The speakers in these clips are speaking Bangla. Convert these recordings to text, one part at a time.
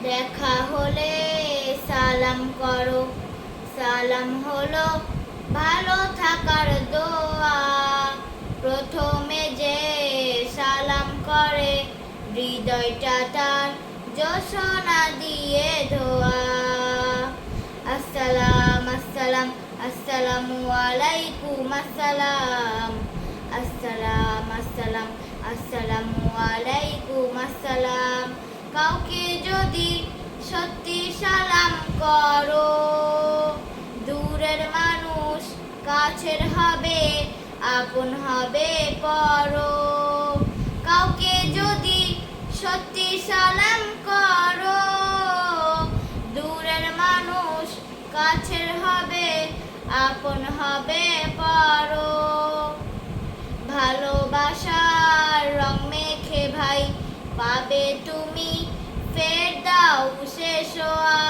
দেখা হলে সালাম করো, সালাম হলো ভালো থাকার দোয়া। প্রথমে যে সালাম করে হৃদয়টা তার জোছনা দিয়ে ধোয়া। আসসালাম আসসালাম আসসালামু আলাইকুম আসসালাম। আসসালাম আসসালাম আসসালামু আলাইকুম আসসালাম। কাউকে যদি সত্যি সালাম করো, দূরের মানুষ কাছের হবে, আপন হবে পরো। কাউকে যদি সত্যি সালাম করো, দূরের মানুষ কাছের হবে, আপন হবে পরো। ভালোবাসার রং মেখে ভাই পাবে তুমি ফেরদাউসে সোয়া।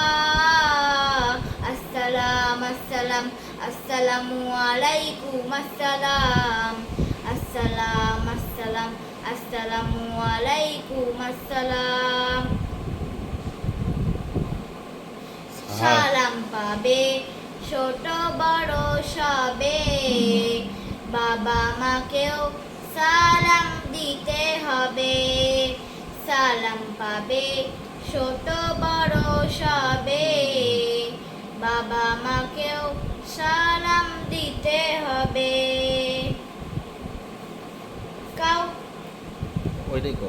আসসালাম আসসালাম আসসালামু আলাইকুম আসসালাম। আসসালাম আসসালাম আসসালামু আলাইকুম আসসালাম। সালাম পাবে ছোট বড় সবে, বাবা মাকেও সালাম দিতে হবে। সালাম পাবে ছোট বড় সবে, বাবা মাকেও সালাম দিতে হবে। কাউ ওইটাই কো।